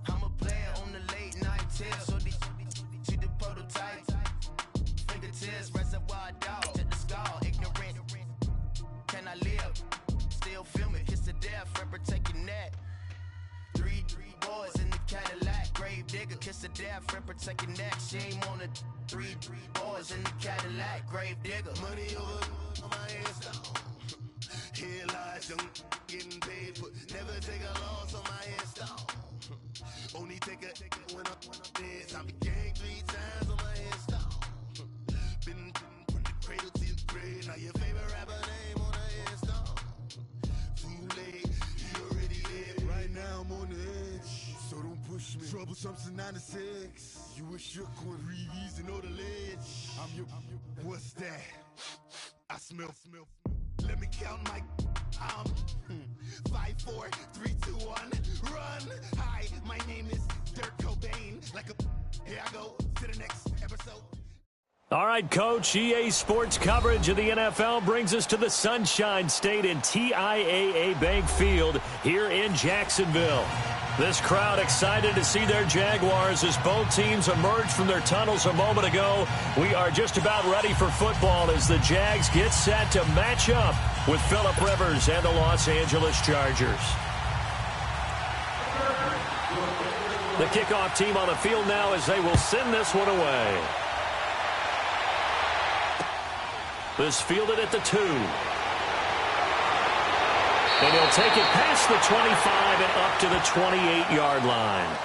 I'm a player on the late night tip. So she the prototype. Fingertips, reservoir dog. To the skull, ignorant. Can I live? Still film it. Kiss the death, rapper taking that. Three boys in the Cadillac. Grave digger, kiss the death, rapper taking that. Shame on the three boys in the Cadillac. Grave digger. Money over on my headstone. Here lies young getting paid for. Never take a loss on my headstone. Only take a when I'm dead. I became 3 times on my headstone. Been from the cradle to the grave. Now your favorite rapper name on a headstone. Too late, you already dead. Right now I'm on the edge, so don't push me. Troublesome since 96. You a shook one, Reeves and know the ledge. I'm your. What's that? I smell. Let me count my. 5, 4, 3, 2, 1, run. Hi, my name is Dirk Cobain. Here I go to the next episode. All right, Coach, EA Sports coverage of the NFL brings us to the Sunshine State in TIAA Bank Field here in Jacksonville. This crowd excited to see their Jaguars as both teams emerged from their tunnels a moment ago. We are just about ready for football as the Jags get set to match up with Phillip Rivers and the Los Angeles Chargers. The kickoff team on the field now as they will send this one away. This fielded at the 2. And he'll take it past the 25 and up to the 28-yard line.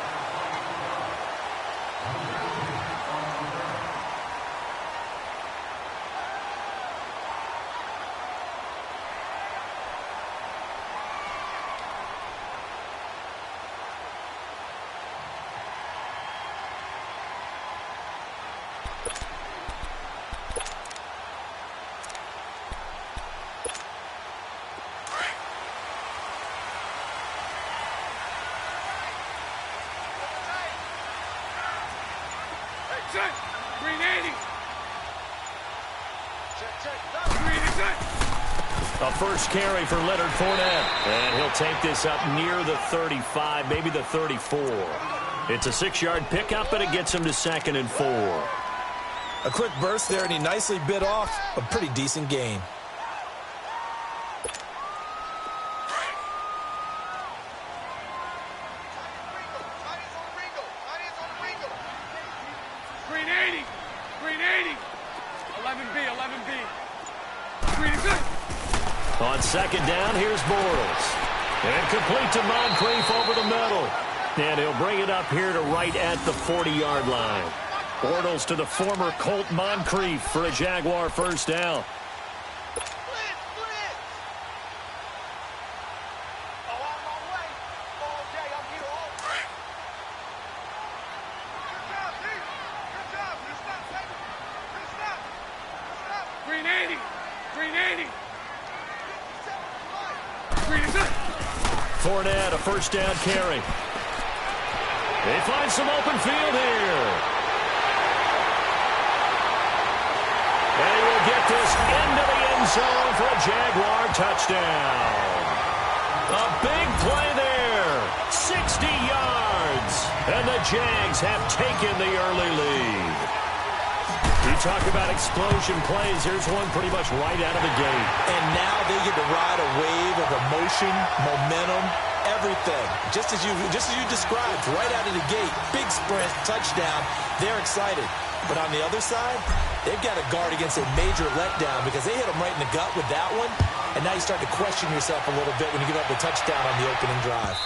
A first carry for Leonard Fournette. And he'll take this up near the 35, maybe the 34. It's a 6-yard pickup, but it gets him to 2nd and 4. A quick burst there, and he nicely bit off a pretty decent gain. On 2nd down, here's Bortles. And complete to Moncrief over the middle. And he'll bring it up here to right at the 40-yard line. Bortles to the former Colt Moncrief for a Jaguar first down. Fournette, a first down carry. They find some open field here. And he will get this into the end zone for a Jaguar touchdown. A big play there. 60 yards. And the Jags have taken the early lead. You talk about explosion plays. Here's one pretty much right out of the gate. And now they get to ride a wave of emotion, momentum, everything. Just as you described, right out of the gate. Big sprint, touchdown. They're excited. But on the other side, they've got to guard against a major letdown because they hit them right in the gut with that one. And now you start to question yourself a little bit when you give up a touchdown on the opening drive.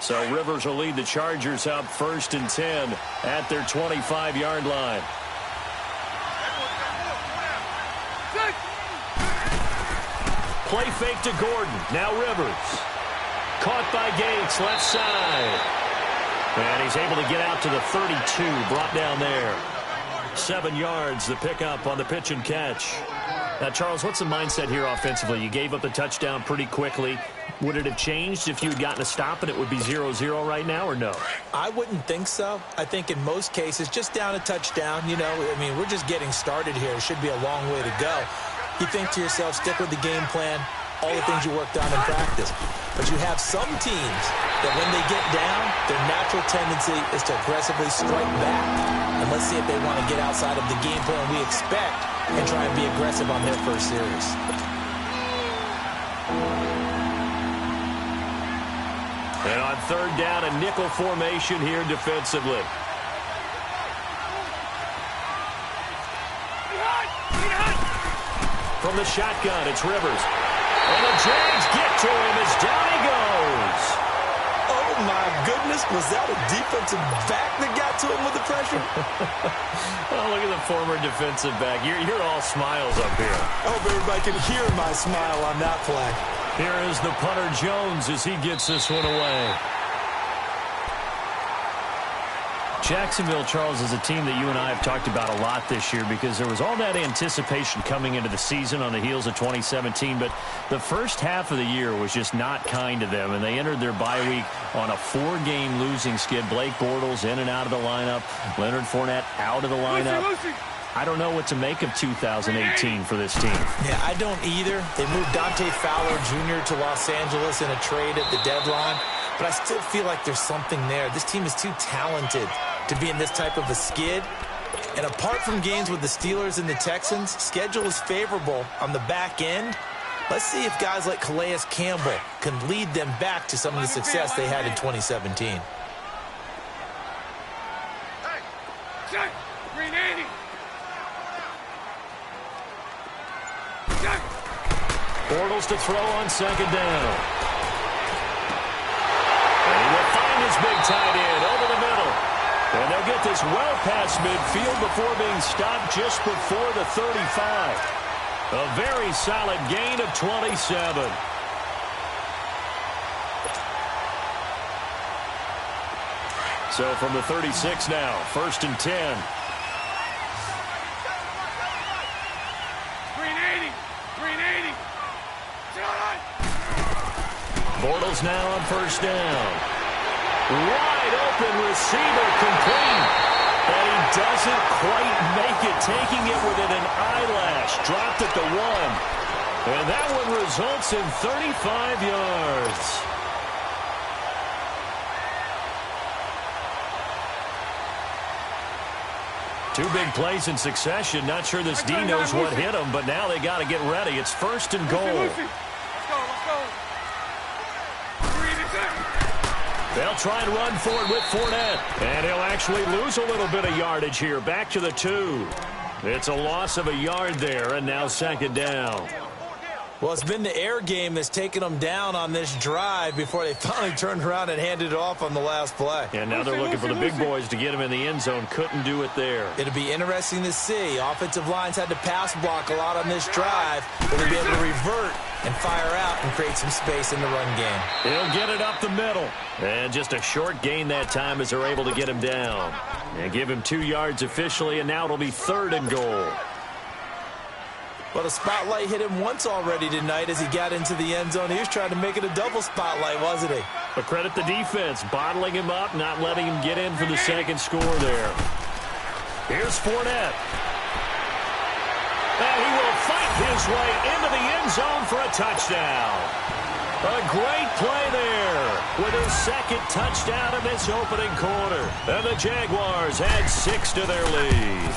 So Rivers will lead the Chargers up 1st and 10 at their 25-yard line. Play fake to Gordon. Now Rivers. Caught by Gates, left side. And he's able to get out to the 32, brought down there. 7 yards, the pickup on the pitch and catch. Now, Charles, what's the mindset here offensively? You gave up the touchdown pretty quickly. Would it have changed if you had gotten a stop and it would be 0-0 right now, or no? I wouldn't think so. I think in most cases, just down a touchdown, you know, I mean, we're just getting started here. It should be a long way to go. You think to yourself, stick with the game plan, all the things you worked on in practice. But you have some teams that when they get down, their natural tendency is to aggressively strike back. And let's see if they want to get outside of the game plan we expect and try and be aggressive on their first series. And on third down, a nickel formation here defensively. From the shotgun, it's Rivers. And the Jags get to him as down he goes. Oh, my goodness. Was that a defensive back that got to him with the pressure? Oh, look at the former defensive back. You're all smiles up here. I hope everybody can hear my smile on that play. Here is the punter Jones as he gets this one away. Jacksonville, Charles, is a team that you and I have talked about a lot this year because there was all that anticipation coming into the season on the heels of 2017, but the first half of the year was just not kind to them, and they entered their bye week on a 4-game losing skid. Blake Bortles in and out of the lineup. Leonard Fournette out of the lineup. I don't know what to make of 2018 for this team. Yeah, I don't either. They moved Dante Fowler Jr. to Los Angeles in a trade at the deadline, but I still feel like there's something there. This team is too talented to be in this type of a skid. And apart from games with the Steelers and the Texans, schedule is favorable on the back end. Let's see if guys like Calais Campbell can lead them back to some of the success they had in 2017. Hey, check. Green 80. Check. Bortles to throw on second down. And he will find his big tight end over the middle. And they'll get this well past midfield before being stopped just before the 35. A very solid gain of 27. So from the 36 now, 1st and 10. Green 80. Green 80. Bortles now on 1st down. Wide open receiver complete. And he doesn't quite make it, taking it within an eyelash. Dropped at the 1. And that one results in 35 yards. Two big plays in succession. Not sure this D knows what hit him, but now they got to get ready. It's 1st and goal. Let's go. They'll try and run for it with Fournette. And he'll actually lose a little bit of yardage here. Back to the 2. It's a loss of a yard there, and now 2nd down. Well, it's been the air game that's taken them down on this drive before they finally turned around and handed it off on the last play. And now they're looking for the big boys to get him in the end zone. Couldn't do it there. It'll be interesting to see. Offensive lines had to pass block a lot on this drive. Will they be able to revert and fire out and create some space in the run game? He'll get it up the middle. And just a short gain that time as they're able to get him down. And give him 2 yards officially, and now it'll be 3rd and goal. Well, the spotlight hit him once already tonight as he got into the end zone. He was trying to make it a double spotlight, wasn't he? But credit the defense, bottling him up, not letting him get in for the 2nd score there. Here's Fournette. And he will fight his way into the end zone for a touchdown. A great play there with his 2nd touchdown in this opening quarter. And the Jaguars add 6 to their lead.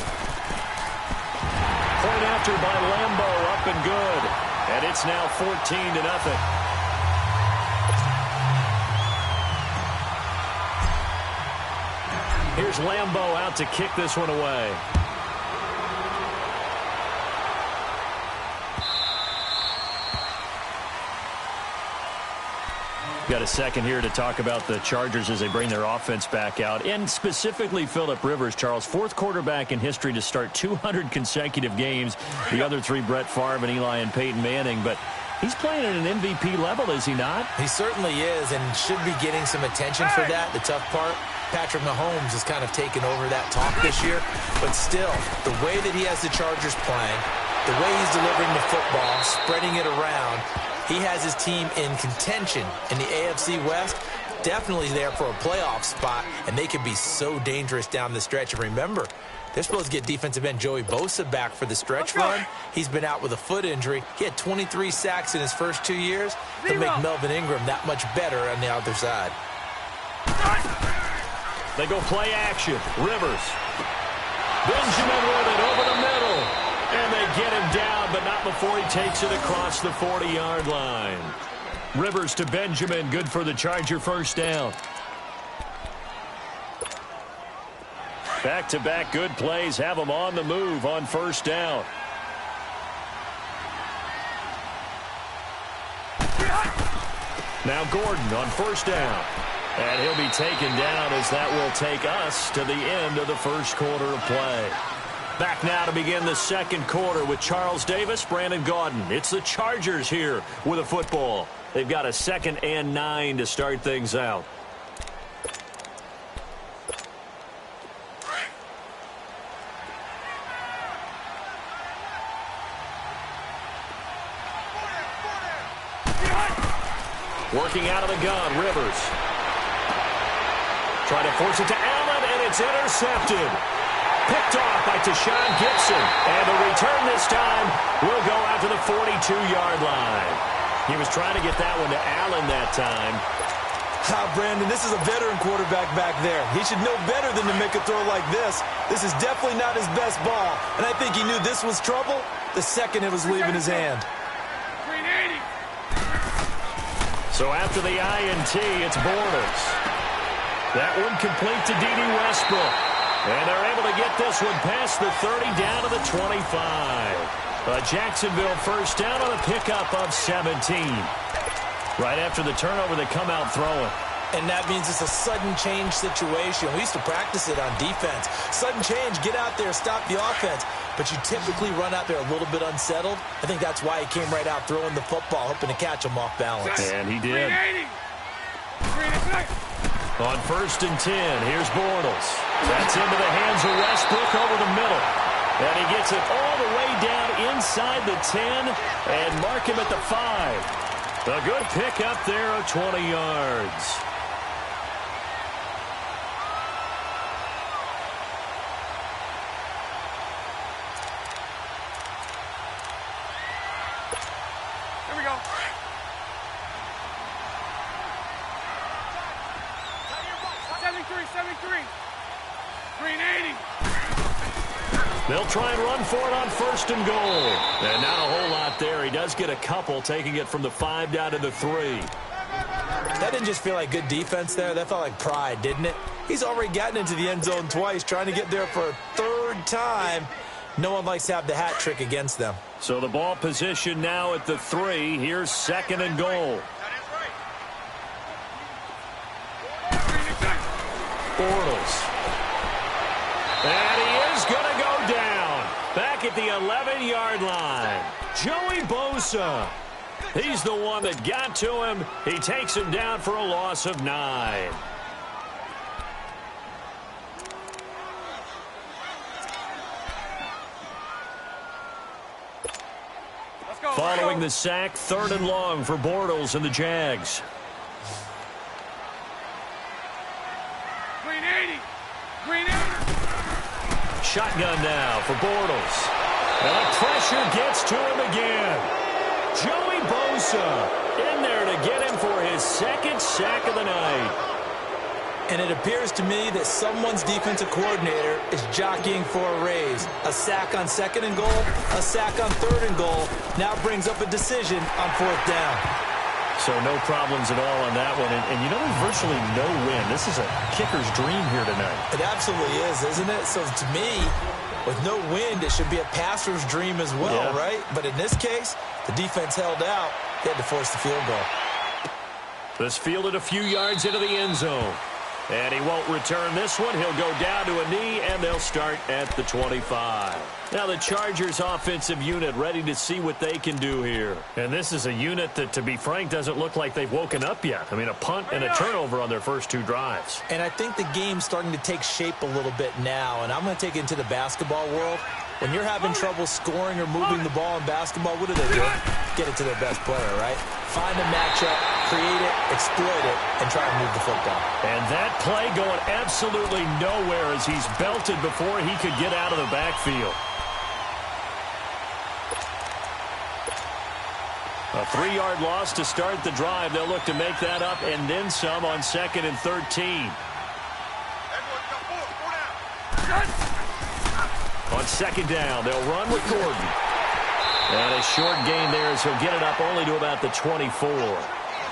Point after by Lambeau, up and good. And it's now 14-0. Here's Lambeau out to kick this one away. Got a second here to talk about the Chargers as they bring their offense back out, and specifically Phillip Rivers, Charles, 4th quarterback in history to start 200 consecutive games. The other 3, Brett Favre and Eli and Peyton Manning, but he's playing at an MVP level, is he not? He certainly is, and should be getting some attention for that. The tough part, Patrick Mahomes has kind of taken over that talk this year, but still, the way that he has the Chargers playing, The way he's delivering the football, spreading it around, he has his team in contention in the AFC West. Definitely there for a playoff spot, and they can be so dangerous down the stretch. And remember, they're supposed to get defensive end Joey Bosa back for the stretch run. He's been out with a foot injury. He had 23 sacks in his first 2 years. They'll make Melvin Ingram that much better on the other side. They go play action. Rivers. Benjamin with it over the middle. And they get him down, but not before he takes it across the 40-yard line. Rivers to Benjamin, good for the Charger first down. Back-to-back good plays have them on the move on first down. Now Gordon on first down. And he'll be taken down as that will take us to the end of the first quarter of play. Back now to begin the second quarter with Charles Davis, Brandon Gaudin. It's the Chargers here with a football. They've got a 2nd and 9 to start things out. Working out of the gun, Rivers. Trying to force it to Allen, and it's intercepted. Picked off by Tashawn Gibson. And the return this time will go out to the 42-yard line. He was trying to get that one to Allen that time. Brandon, this is a veteran quarterback back there. He should know better than to make a throw like this. This is definitely not his best ball. And I think he knew this was trouble the second it was leaving his hand. So after the INT, it's Bortles. That one complete to D.D. Westbrook. And they're able to get this one past the 30 down to the 25. A Jacksonville first down on a pickup of 17. Right after the turnover, they come out throwing. And that means it's a sudden change situation. We used to practice it on defense. Sudden change, get out there, stop the offense. But you typically run out there a little bit unsettled. I think that's why he came right out throwing the football, hoping to catch him off balance. And he did. On first and 10, here's Bortles. That's into the hands of Westbrook over the middle. And he gets it all the way down inside the 10 and mark him at the 5. A good pick up there of 20 yards. Here we go. Green 80. They'll try and run for it on first and goal. And not a whole lot there. He does get a couple, taking it from the 5 down to the 3. That didn't just feel like good defense there. That felt like pride, didn't it? He's already gotten into the end zone twice, trying to get there for a 3rd time. No one likes to have the hat trick against them. So the ball position now at the 3. Here's 2nd and goal. Bortles. And he is going to go down. Back at the 11-yard line. Joey Bosa. He's the one that got to him. He takes him down for a loss of 9. Following the sack, 3rd and long for Bortles and the Jags. Green 80. Green 80. Shotgun now for Bortles. And the pressure gets to him again. Joey Bosa in there to get him for his 2nd sack of the night. And it appears to me that someone's defensive coordinator is jockeying for a raise. A sack on 2nd and goal, a sack on 3rd and goal. Now brings up a decision on 4th down. So no problems at all on that one. And you know, there's virtually no win. This is a kicker's dream here tonight. It absolutely is, isn't it? So to me, with no wind, it should be a passer's dream as well, right? But in this case, the defense held out. They had to force the field goal. This fielded a few yards into the end zone. And he won't return this one. He'll go down to a knee, and they'll start at the 25. Now the Chargers offensive unit ready to see what they can do here. And this is a unit that, to be frank, doesn't look like they've woken up yet. I mean, a punt and a turnover on their first 2 drives. And I think the game's starting to take shape a little bit now. And I'm going to take it into the basketball world. When you're having trouble scoring or moving the ball in basketball, what do? Get it to their best player, right? Find a matchup, create it, exploit it, and try to move the football. And that play going absolutely nowhere as he's belted before he could get out of the backfield. A 3-yard loss to start the drive. They'll look to make that up and then some on 2nd and 13. On 2nd down, they'll run with Gordon. And a short gain there as he'll get it up only to about the 24.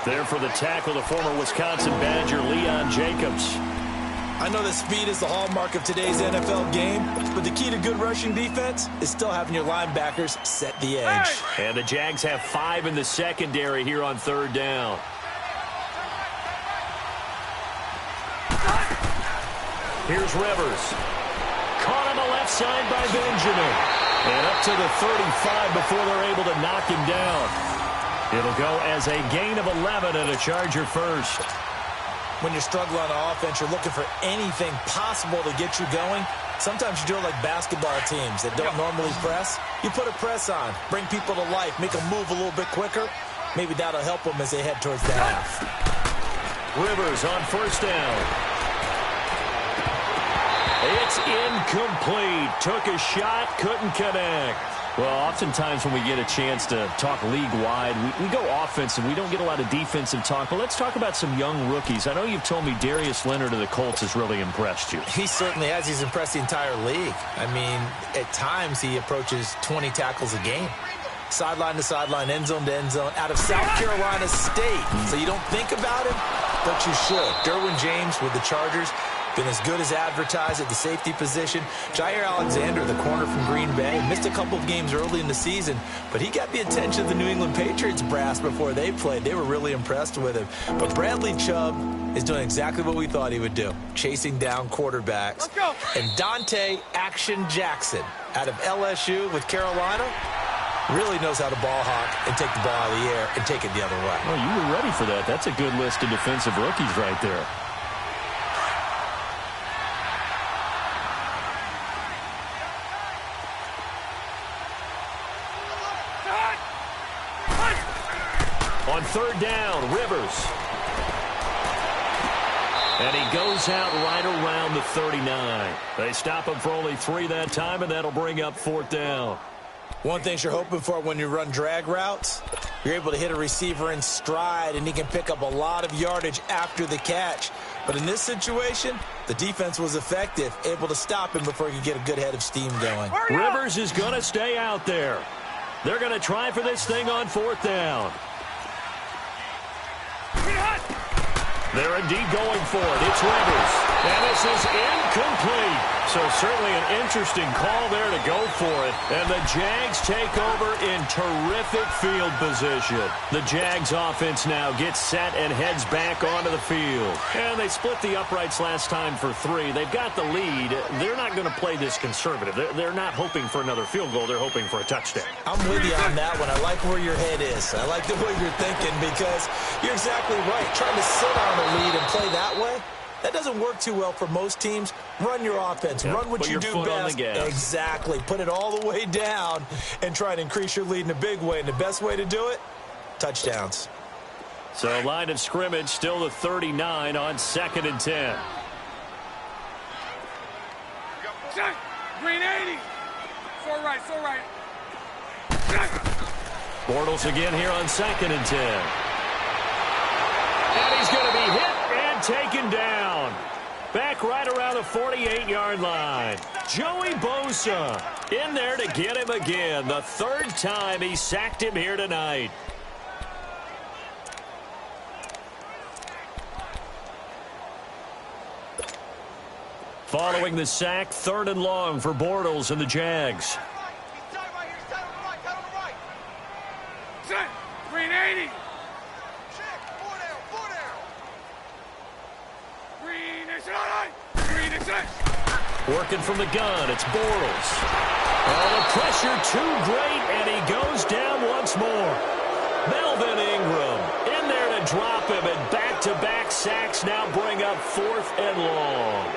There for the tackle, the former Wisconsin Badger, Leon Jacobs. I know that speed is the hallmark of today's NFL game, but the key to good rushing defense is still having your linebackers set the edge. And the Jags have 5 in the secondary here on 3rd down. Here's Rivers. Caught on the left side by Benjamin. And up to the 35 before they're able to knock him down. It'll go as a gain of 11 and a Charger first. When you're struggling on offense, you're looking for anything possible to get you going. Sometimes you do it like basketball teams that don't normally press. You put a press on, bring people to life, make them move a little bit quicker. Maybe that'll help them as they head towards the half. Rivers on 1st down. It's incomplete. Took a shot, couldn't connect. Well, oftentimes when we get a chance to talk league-wide, we go offensive. We don't get a lot of defensive talk. But let's talk about some young rookies. I know you've told me Darius Leonard of the Colts has really impressed you. He certainly has. He's impressed the entire league. I mean, at times he approaches 20 tackles a game. Sideline to sideline, end zone to end zone, out of South Carolina State. So you don't think about him, but you should. Derwin James with the Chargers. Been as good as advertised at the safety position. Jair Alexander, the corner from Green Bay, missed a couple of games early in the season, but he got the attention of the New England Patriots brass before they played. They were really impressed with him. But Bradley Chubb is doing exactly what we thought he would do, chasing down quarterbacks. And Dante Action Jackson out of LSU with Carolina really knows how to ball hawk and take the ball out of the air and take it the other way. Well, you were ready for that. That's a good list of defensive rookies right there. On 3rd down, Rivers. And he goes out right around the 39. They stop him for only 3 that time, and that'll bring up 4th down. One thing you're hoping for when you run drag routes, you're able to hit a receiver in stride, and he can pick up a lot of yardage after the catch. But in this situation, the defense was effective, able to stop him before he could get a good head of steam going. Rivers is going to stay out there. They're going to try for this thing on 4th down. They're indeed going for it. It's Rivers. And this is incomplete. So certainly an interesting call there to go for it. And the Jags take over in terrific field position. The Jags offense now gets set and heads back onto the field. And they split the uprights last time for 3. They've got the lead. They're not going to play this conservative. They're not hoping for another field goal. They're hoping for a touchdown. I'm with you on that one. I like where your head is. I like the way you're thinking because you're exactly right. Trying to sit on the lead and play that way, that doesn't work too well for most teams. Run your offense. Run what you do best. Exactly. Put it all the way down and try to increase your lead in a big way. And the best way to do it, touchdowns. So line of scrimmage still the 39 on 2nd and 10. Green 80. So right. Bortles again here on 2nd and 10. And he's going to be hit and taken down. Back right around the 48-yard line. Joey Bosa in there to get him again. The 3rd time he sacked him here tonight. Following the sack, 3rd and long for Bortles and the Jags. Green 80. Working from the gun, it's Bortles. Oh, the pressure too great, and he goes down once more. Melvin Ingram in there to drop him, and back-to-back sacks now bring up 4th and long.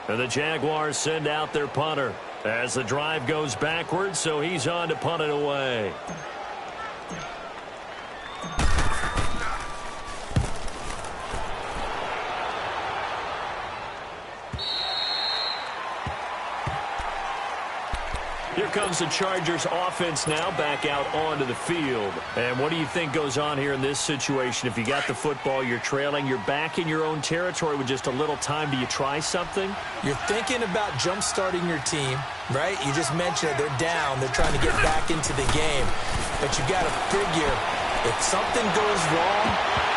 And the Jaguars send out their punter as the drive goes backwards, so he's on to punt it away. Here comes the Chargers offense now back out onto the field. And what do you think goes on here in this situation? If you got the football, you're trailing, you're back in your own territory with just a little time. Do you try something? You're thinking about jump-starting your team, right? You just mentioned it. They're down. They're trying to get back into the game. But you got to figure, if something goes wrong,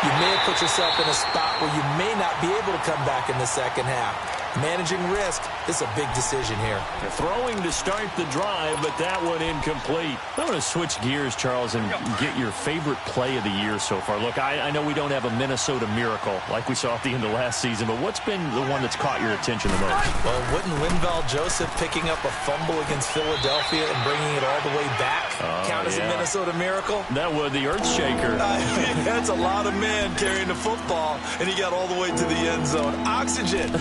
you may have put yourself in a spot where you may not be able to come back in the second half. Managing risk, this is a big decision here. They're throwing to start the drive, but that one incomplete. I'm going to switch gears, Charles, and get your favorite play of the year so far. Look, I know we don't have a Minnesota miracle like we saw at the end of last season, but what's been the one that's caught your attention the most? Well, wouldn't Linval Joseph picking up a fumble against Philadelphia and bringing it all the way back count as a Minnesota miracle? That was the earth shaker. I mean, that's a lot of men carrying the football, and he got all the way to the end zone. Oxygen.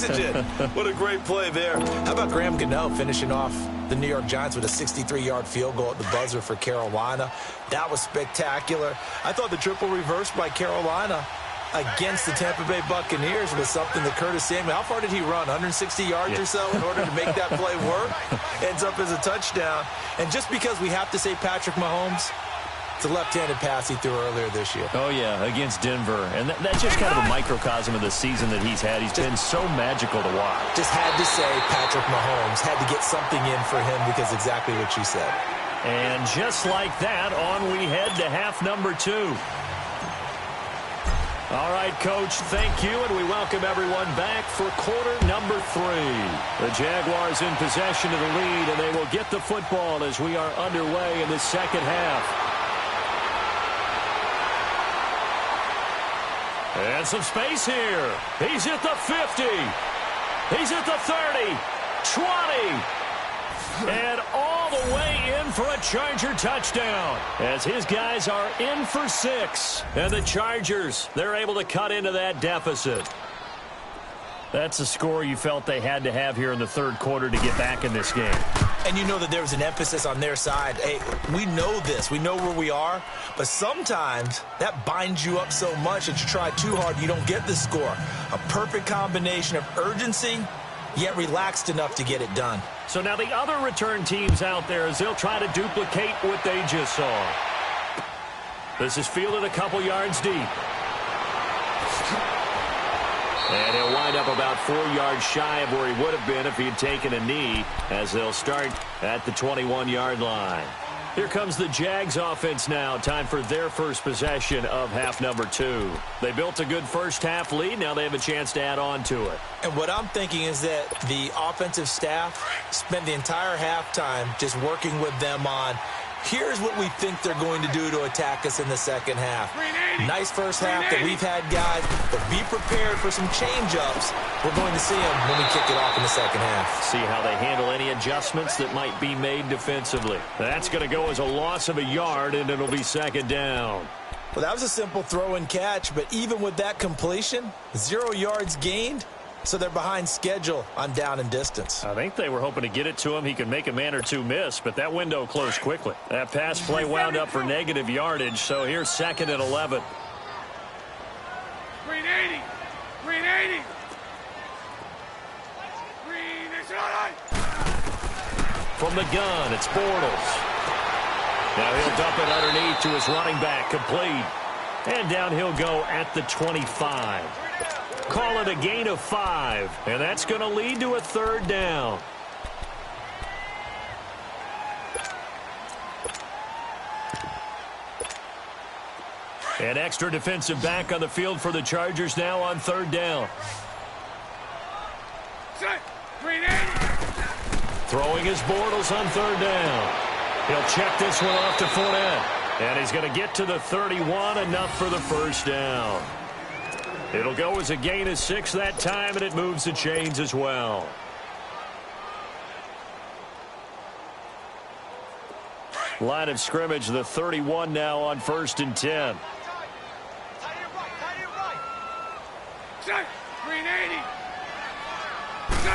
What a great play there. How about Graham Gano finishing off the New York Giants with a 63-yard field goal at the buzzer for Carolina? That was spectacular. I thought the triple reverse by Carolina against the Tampa Bay Buccaneers was something that Curtis Samuel, how far did he run? 160 yards or so in order to make that play work? Ends up as a touchdown. And just because we have to say Patrick Mahomes, it's a left-handed pass he threw earlier this year. Oh, yeah, against Denver. And that's just kind of a microcosm of the season that he's had. He's been so magical to watch. Just had to say Patrick Mahomes had to get something in for him because exactly what you said. And just like that, on we head to half number 2. All right, Coach, thank you, and we welcome everyone back for quarter number 3. The Jaguars in possession of the lead, and they will get the football as we are underway in the second half. And some space here. He's at the 50. He's at the 30. 20. And all the way in for a Charger touchdown. As his guys are in for 6. And the Chargers, they're able to cut into that deficit. That's a score you felt they had to have here in the third quarter to get back in this game. And you know that there was an emphasis on their side. Hey, we know this. We know where we are. But sometimes that binds you up so much that you try too hard, you don't get the score. A perfect combination of urgency, yet relaxed enough to get it done. So now the other return teams out there as they'll try to duplicate what they just saw. This is fielded a couple yards deep. And he'll wind up about 4 yards shy of where he would have been if he had taken a knee, as they'll start at the 21-yard line. Here comes the Jags offense now. Time for their first possession of half number 2. They built a good first half lead. Now they have a chance to add on to it. And what I'm thinking is that the offensive staff spent the entire halftime just working with them on, here's what we think they're going to do to attack us in the second half. Nice first half that we've had, guys, but be prepared for some change-ups. We're going to see them when we kick it off in the second half. See how they handle any adjustments that might be made defensively. That's going to go as a loss of a yard, and it'll be second down. Well, that was a simple throw and catch, but even with that completion, 0 yards gained. So they're behind schedule on down and distance. I think they were hoping to get it to him. He could make a man or two miss, but that window closed quickly. That pass play wound up for negative yardage, so here's second and 11. Green 80. Green 80. Green, it's all right. From the gun, it's Bortles. Now he'll dump it underneath to his running back, complete. And down he'll go at the 25. Call it a gain of 5, and that's going to lead to a third down. An extra defensive back on the field for the Chargers now on third down. Set. Green 80. Throwing his Bortles on third down. He'll check this one off to Fournette. And he's going to get to the 31, enough for the first down. It'll go as a gain of 6 that time, and it moves the chains as well. Line of scrimmage, the 31 now on 1st and 10. Set. Green 80. Set.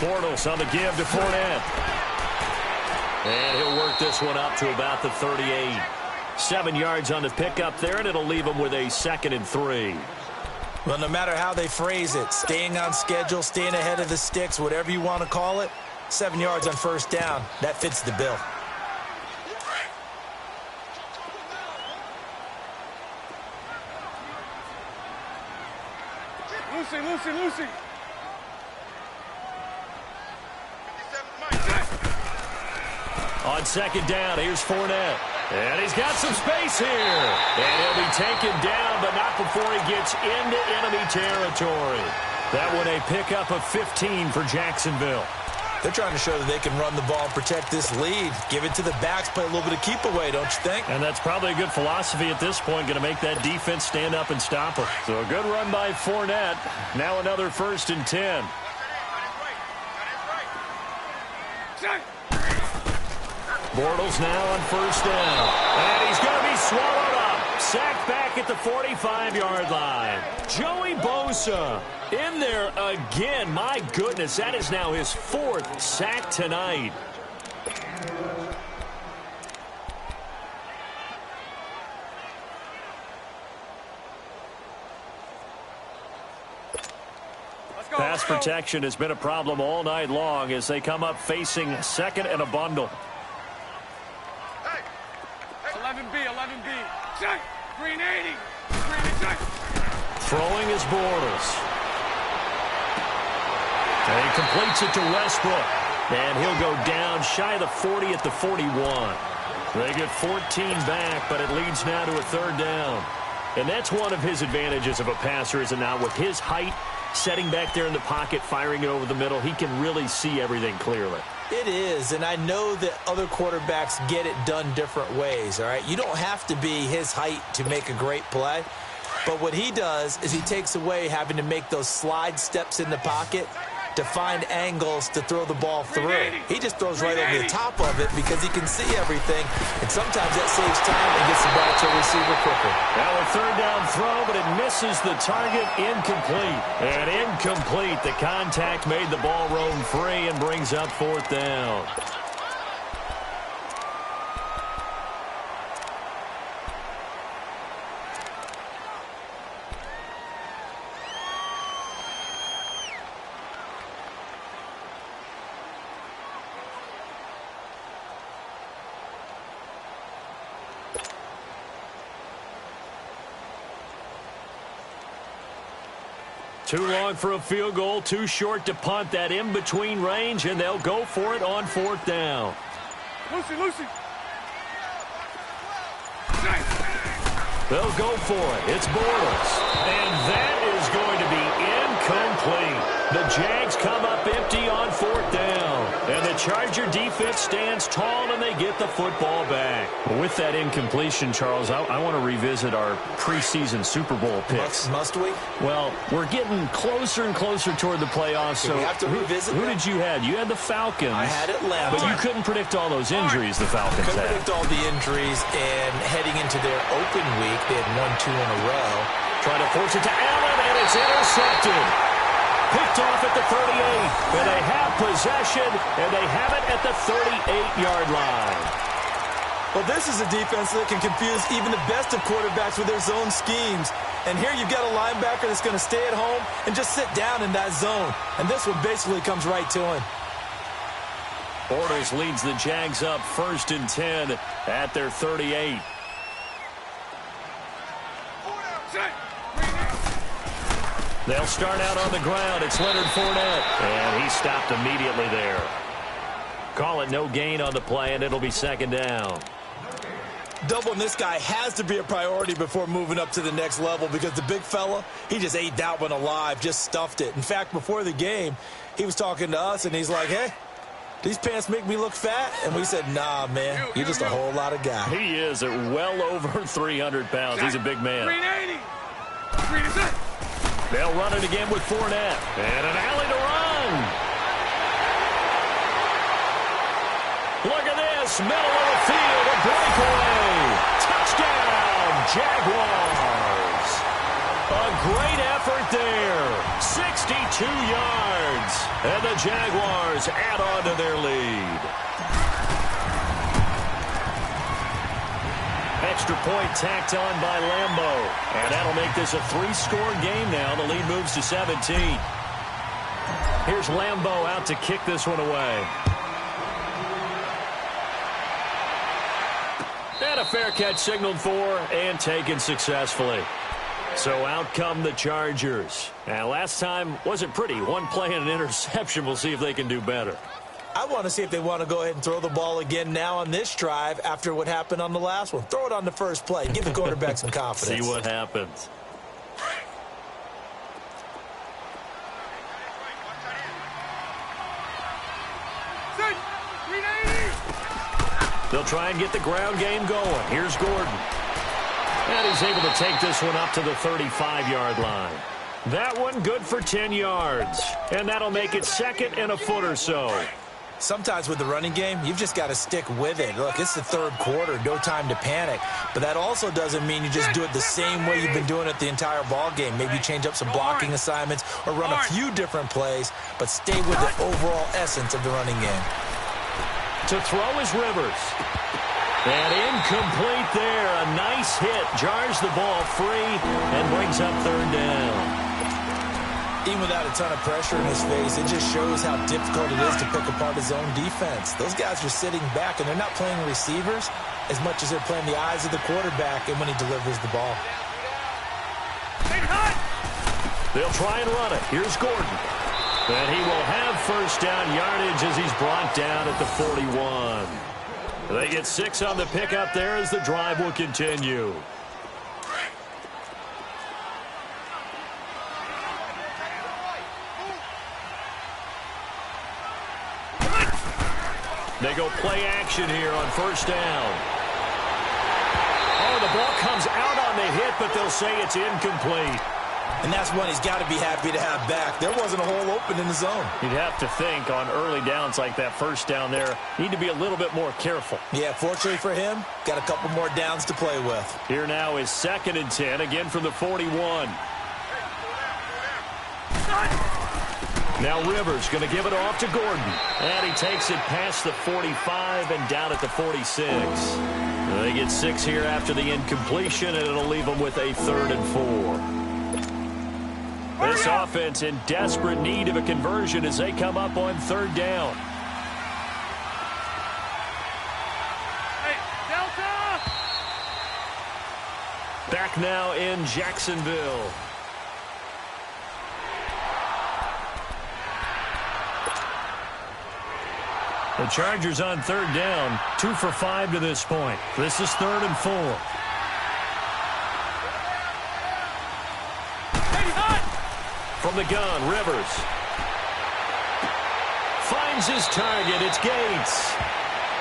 Bortles on the give to Fournette. And he'll work this one up to about the 38. 7 yards on the pickup there, and it'll leave him with a 2nd and 3. Well, no matter how they phrase it, staying on schedule, staying ahead of the sticks, whatever you want to call it, 7 yards on first down, that fits the bill. Lucy. On 2nd down, here's Fournette. And he's got some space here. And he'll be taken down, but not before he gets into enemy territory. That one a pickup of 15 for Jacksonville. They're trying to show that they can run the ball and protect this lead. Give it to the backs, play a little bit of keep away, don't you think? And that's probably a good philosophy at this point, going to make that defense stand up and stop them. So a good run by Fournette. Now another 1st and 10. Bortles now on 1st down. And he's going to be swallowed up. Sacked back at the 45-yard line. Joey Bosa in there again. My goodness, that is now his 4th sack tonight. Pass protection has been a problem all night long as they come up facing 2nd and a bundle. 11B. Check. Green 80. Green check. Throwing is Bortles. And he completes it to Westbrook. And he'll go down shy of the 40 at the 41. They get 14 back, but it leads now to a 3rd down. And that's one of his advantages of a passer, is it not? With his height, setting back there in the pocket, firing it over the middle, he can really see everything clearly. It is, and I know that other quarterbacks get it done different ways, all right? You don't have to be his height to make a great play, but what he does is he takes away having to make those slide steps in the pocket to find angles to throw the ball through. He just throws right over the top of it because he can see everything, and sometimes that saves time and gets the ball to a receiver quicker. Now a 3rd down throw, but it misses the target. Incomplete. And incomplete. The contact made the ball roam free and brings up 4th down. Too long for a field goal, too short to punt. That in-between range, and they'll go for it on 4th down. Lucy. They'll go for it. It's Bortles. And that is going to be incomplete. The Jags come up empty on 4th down. And the Charger defense stands tall, and they get the football back. With that incompletion, Charles, I want to revisit our preseason Super Bowl picks. Must we? Well, we're getting closer and closer toward the playoffs. So we have to revisit who that? did you have? You had the Falcons. I had Atlanta. But you couldn't predict all those injuries the Falcons Couldn't had. predict all the injuries, and heading into their open week, they had 1-2 in a row. Trying to force it to Allen, and it's intercepted. Picked off at the 38, and they have possession, and they have it at the 38-yard line. Well, this is a defense that can confuse even the best of quarterbacks with their zone schemes. And here you've got a linebacker that's going to stay at home and just sit down in that zone. And this one basically comes right to him. Bortles leads the Jags up 1st and 10 at their 38. They'll start out on the ground. It's Leonard Fournette, and he stopped immediately there. Call it no gain on the play, and it'll be 2nd down. Doubling this guy has to be a priority before moving up to the next level because the big fella, he just ate that one alive, just stuffed it. In fact, before the game, he was talking to us, and he's like, hey, these pants make me look fat? And we said, nah, man, you're just a whole lot of guy. He is at well over 300 pounds. He's a big man. 380. They'll run it again with Fournette. And an alley to run. Look at this. Middle of the field. A breakaway. Touchdown, Jaguars. A great effort there. 62 yards. And the Jaguars add on to their lead. Extra point tacked on by Lambo. And that'll make this a 3-score game now. The lead moves to 17. Here's Lambo out to kick this one away. And a fair catch signaled for and taken successfully. So out come the Chargers. And last time wasn't pretty. One play and an interception. We'll see if they can do better. I want to see if they want to go ahead and throw the ball again now on this drive after what happened on the last one. Throw it on the first play. Give the quarterback some confidence. See what happens. They'll try and get the ground game going. Here's Gordon. And he's able to take this one up to the 35-yard line. That one good for 10 yards. And that'll make it second and a foot or so. Sometimes with the running game, you've just got to stick with it. Look, it's the third quarter, no time to panic. But that also doesn't mean you just do it the same way you've been doing it the entire ball game. Maybe change up some blocking assignments or run a few different plays, but stay with the overall essence of the running game. To throw is Rivers. And incomplete there. A nice hit. Jars the ball free and brings up third down. Even without a ton of pressure in his face, it just shows how difficult it is to pick apart his own defense. Those guys are sitting back, and they're not playing receivers as much as they're playing the eyes of the quarterback and when he delivers the ball. They'll try and run it. Here's Gordon. And he will have first down yardage as he's brought down at the 41. They get 6 on the pickup there as the drive will continue. They go play action here on first down. Oh, the ball comes out on the hit, but they'll say it's incomplete. And that's one he's got to be happy to have back. There wasn't a hole open in the zone. You'd have to think on early downs like that first down there, need to be a little bit more careful. Yeah, fortunately for him, got a couple more downs to play with. Here now is 2nd and 10, again from the 41. Now Rivers going to give it off to Gordon. And he takes it past the 45 and down at the 46. They get 6 here after the incompletion, and it'll leave them with a 3rd and 4. This offense in desperate need of a conversion as they come up on 3rd down. Hey, Delta! Back now in Jacksonville. The Chargers on 3rd down, 2 for 5 to this point. This is 3rd and 4. From the gun, Rivers. Finds his target. It's Gates.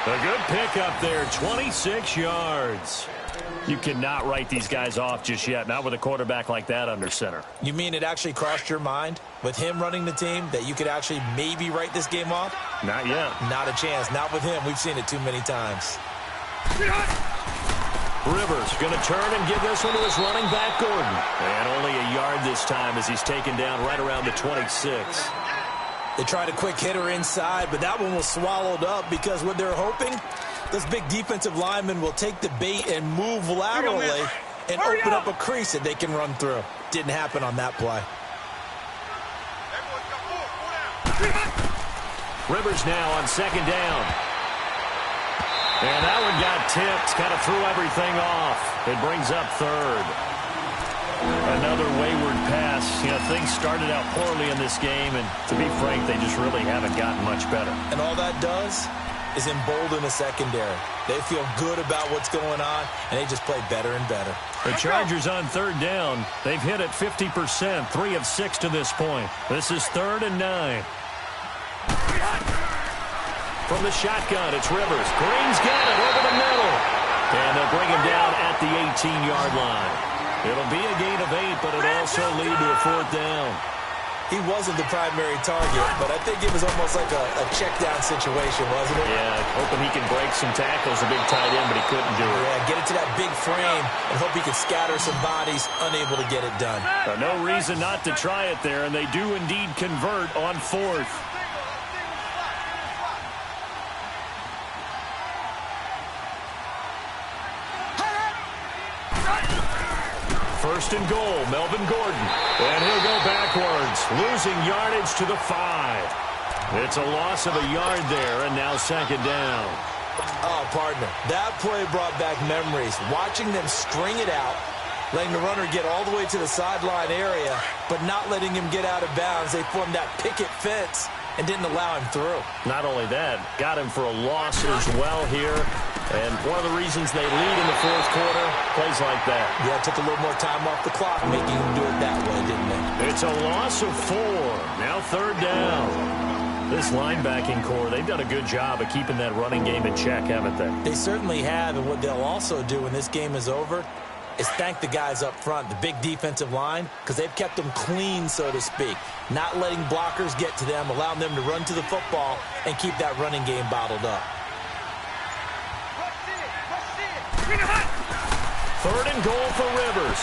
A good pickup there, 26 yards. You cannot write these guys off just yet, not with a quarterback like that under center. You mean it actually crossed your mind with him running the team that you could actually maybe write this game off? Not yet. Not a chance. Not with him. We've seen it too many times. Rivers going to turn and give this one to his running back, Gordon. And only a yard this time as he's taken down right around the 26. They tried a quick hitter inside, but that one was swallowed up because what they're hoping, those big defensive linemen will take the bait and move laterally and open up a crease that they can run through. Didn't happen on that play. Rivers now on 2nd down. And that one got tipped, kind of threw everything off. It brings up 3rd. Another wayward pass. You know, things started out poorly in this game, and to be frank, they just really haven't gotten much better. And all that does is embolden the secondary. They feel good about what's going on, and they just play better and better. The Chargers on 3rd down. They've hit it 50%, 3 of 6 to this point. This is 3rd and 9. From the shotgun, it's Rivers. Green's got it over the middle. And they'll bring him down at the 18-yard line. It'll be a gain of 8, but it'll also lead to a 4th down. He wasn't the primary target, but I think it was almost like a check-down situation, wasn't it? Yeah, hoping he can break some tackles, a big tight end, but he couldn't do it. Yeah, get it to that big frame and hope he can scatter some bodies, unable to get it done. No reason not to try it there, and they do indeed convert on 4th. First and goal, Melvin Gordon. And he'll go backwards, losing yardage to the 5. It's a loss of a yard there, and now second down. Oh, partner, that play brought back memories. Watching them string it out, letting the runner get all the way to the sideline area, but not letting him get out of bounds. They formed that picket fence and didn't allow him through. Not only that, got him for a loss as well here. And one of the reasons they lead in the fourth quarter, plays like that. Yeah, it took a little more time off the clock, making him do it that way, didn't it? It's a loss of 4. Now third down. This linebacking core, they've done a good job of keeping that running game in check, haven't they? They certainly have, and what they'll also do when this game is over is thank the guys up front, the big defensive line, because they've kept them clean, so to speak. Not letting blockers get to them, allowing them to run to the football and keep that running game bottled up. Third and goal for Rivers.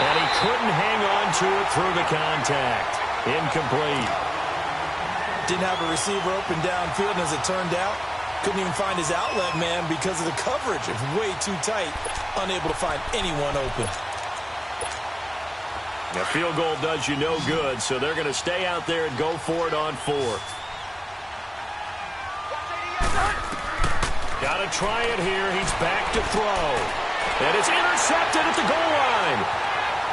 And he couldn't hang on to it through the contact. Incomplete. Didn't have a receiver open downfield, and as it turned out, couldn't even find his outlet man because of the coverage. It's way too tight, unable to find anyone open. A field goal does you no good, so they're going to stay out there and go for it on 4th. Got to try it here. He's back to throw. And it's intercepted at the goal line.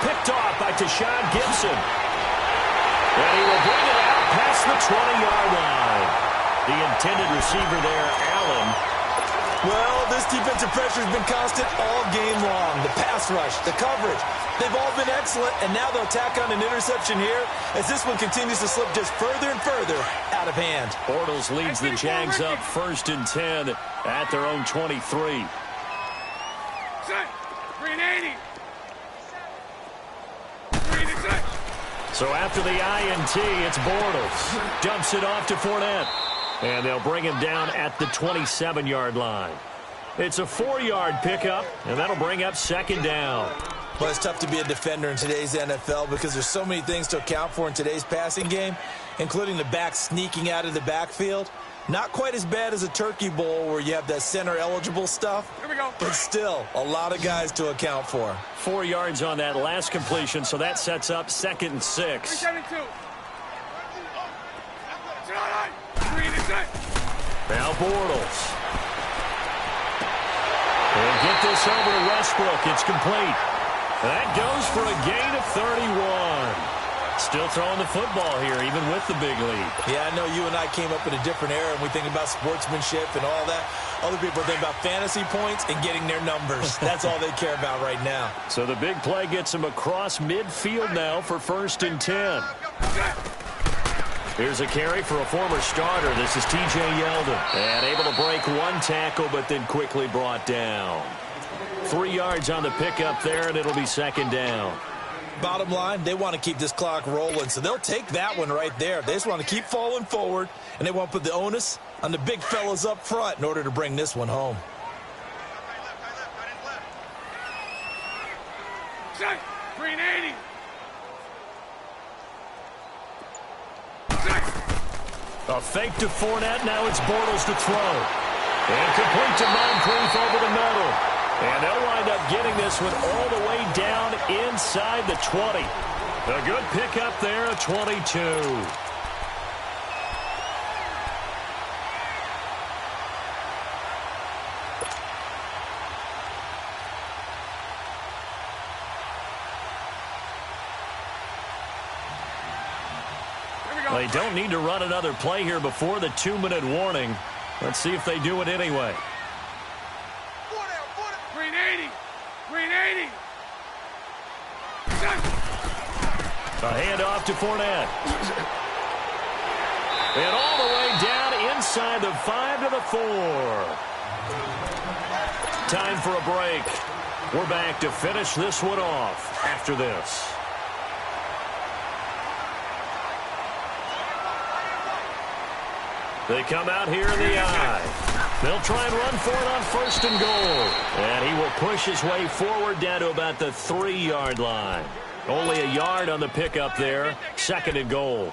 Picked off by Tashawn Gibson. And he will bring it out past the 20-yard line. The intended receiver there, Allen. Well, this defensive pressure has been constant all game long. The pass rush, the coverage, they've all been excellent, and now they'll tack on an interception here as this one continues to slip just further and further out of hand. Bortles leads the Jags up 1st and 10 at their own 23. Set. 380. So after the INT, it's Bortles. Dumps it off to Fournette. And they'll bring him down at the 27-yard line. It's a 4-yard pickup, and that'll bring up second down. Well, it's tough to be a defender in today's NFL because there's so many things to account for in today's passing game, including the back sneaking out of the backfield. Not quite as bad as a turkey bowl where you have that center-eligible stuff. Here we go. But still, a lot of guys to account for. 4 yards on that last completion, so that sets up 2nd and 6. 372. Now Bortles. And get this over to Westbrook. It's complete. That goes for a gain of 31. Still throwing the football here, even with the big lead. Yeah, I know you and I came up in a different era, and we think about sportsmanship and all that. Other people think about fantasy points and getting their numbers. That's all they care about right now. So the big play gets him across midfield now for 1st and 10. Here's a carry for a former starter. This is T.J. Yeldon. And able to break one tackle, but then quickly brought down. 3 yards on the pickup there, and it'll be second down. Bottom line, they want to keep this clock rolling, so they'll take that one right there. They just want to keep falling forward, and they want to put the onus on the big fellas up front in order to bring this one home. Set. 380. A fake to Fournette. Now it's Bortles to throw. And complete to Moncrief over the middle. And they'll wind up getting this one all the way down inside the 20. A good pickup there at 22. They don't need to run another play here before the 2-minute warning. Let's see if they do it anyway. 380. 380. A handoff to Fournette. And all the way down inside the 5 to the 4. Time for a break. We're back to finish this one off after this. They come out here in the eye. They'll try and run for it on 1st and goal. And he will push his way forward down to about the 3-yard line. Only a yard on the pickup there. 2nd and goal.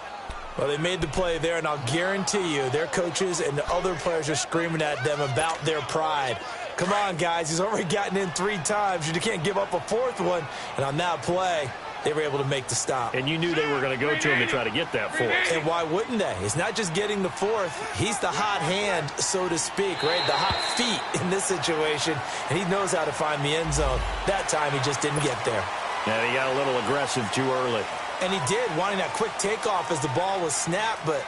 Well, they made the play there, and I'll guarantee you their coaches and the other players are screaming at them about their pride. Come on, guys. He's already gotten in 3 times. You can't give up a 4th one. And on that play, they were able to make the stop. And you knew they were going to go to him to try to get that 4th. And why wouldn't they? It's not just getting the 4th. He's the hot hand, so to speak, right? The hot feet in this situation. And he knows how to find the end zone. That time, he just didn't get there. And he got a little aggressive too early. And he did, wanting that quick takeoff as the ball was snapped. But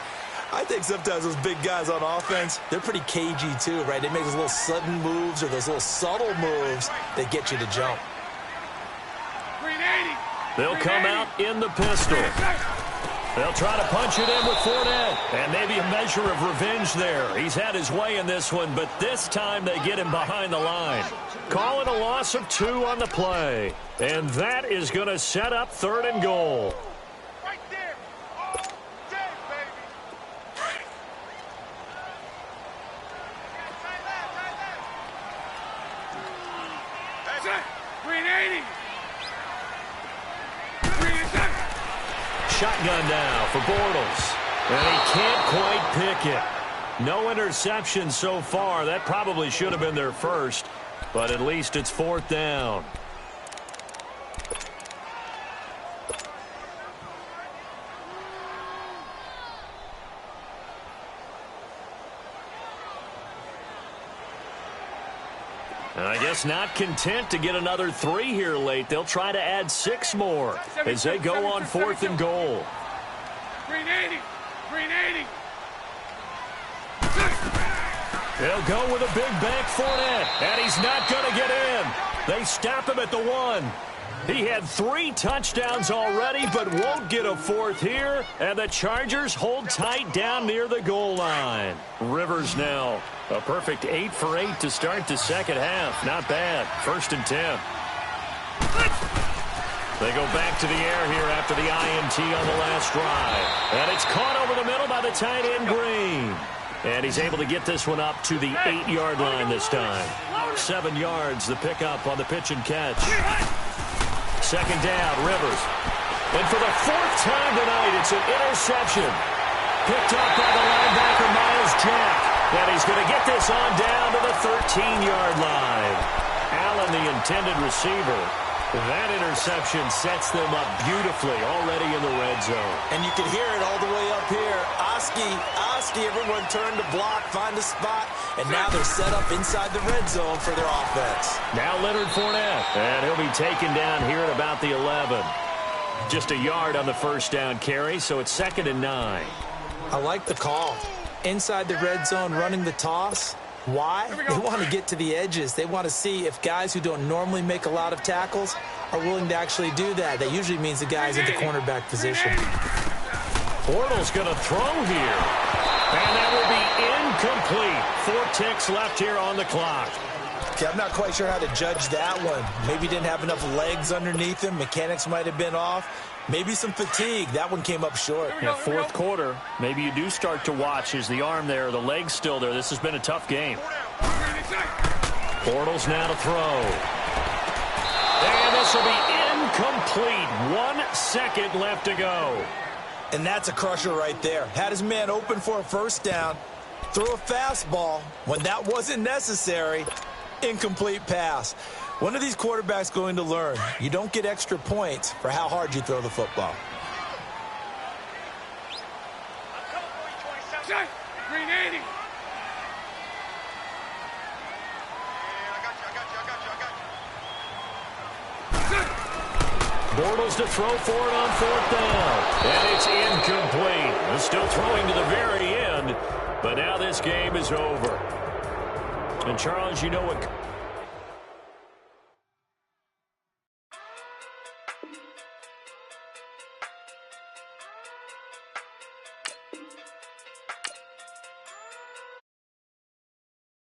I think sometimes those big guys on offense, they're pretty cagey too, right? They make those little sudden moves or those little subtle moves that get you to jump. They'll come out in the pistol. They'll try to punch it in with Fournette. And maybe a measure of revenge there. He's had his way in this one, but this time they get him behind the line. Call it a loss of 2 on the play. And that is going to set up 3rd and goal. Right there. Oh, damn, baby. That's it. 380. Shotgun now for Bortles. And he can't quite pick it. No interception so far. That probably should have been their first. But at least it's 4th down. And I guess not content to get another 3 here late. They'll try to add 6 more as they go on 4th and goal. 380. 380. They'll go with a big bank Fournette, and he's not going to get in. They stop him at the 1. He had 3 touchdowns already, but won't get a 4th here, and the Chargers hold tight down near the goal line. Rivers now, a perfect 8 for 8 to start the second half. Not bad. 1st and 10. They go back to the air here after the INT on the last drive. And it's caught over the middle by the tight end, Green. And he's able to get this one up to the 8-yard line this time. 7 yards, the pickup on the pitch and catch. 2nd down, Rivers. And for the 4th time tonight, it's an interception. Picked up by the linebacker, Miles Jack. And he's going to get this on down to the 13-yard line. Allen, the intended receiver. That interception sets them up beautifully already in the red zone. And you can hear it all the way up here. Oski, everyone turned to block, find a spot, and now they're set up inside the red zone for their offense. Now Leonard Fournette, and he'll be taken down here at about the 11. Just a yard on the 1st down carry, so it's 2nd and 9. I like the call. Inside the red zone, running the toss. Why? They want to get to the edges. They want to see if guys who don't normally make a lot of tackles are willing to actually do that. That usually means the guys at the cornerback position. Bortles going to throw here. And that will be incomplete. 4 ticks left here on the clock. Okay, I'm not quite sure how to judge that one. Maybe he didn't have enough legs underneath him. Mechanics might have been off. Maybe some fatigue. That one came up short. Yeah, 4th quarter. Maybe you do start to watch. Is the arm there, the leg's still there? This has been a tough game. Bortles now to throw. And this will be incomplete. 1 second left to go. And that's a crusher right there. Had his man open for a 1st down. Throw a fastball when that wasn't necessary. Incomplete pass. When are these quarterbacks going to learn? You don't get extra points for how hard you throw the football. 380. Bortles to throw for it on 4th down. And it's incomplete. They're still throwing to the very end. But now this game is over. And Charles, you know what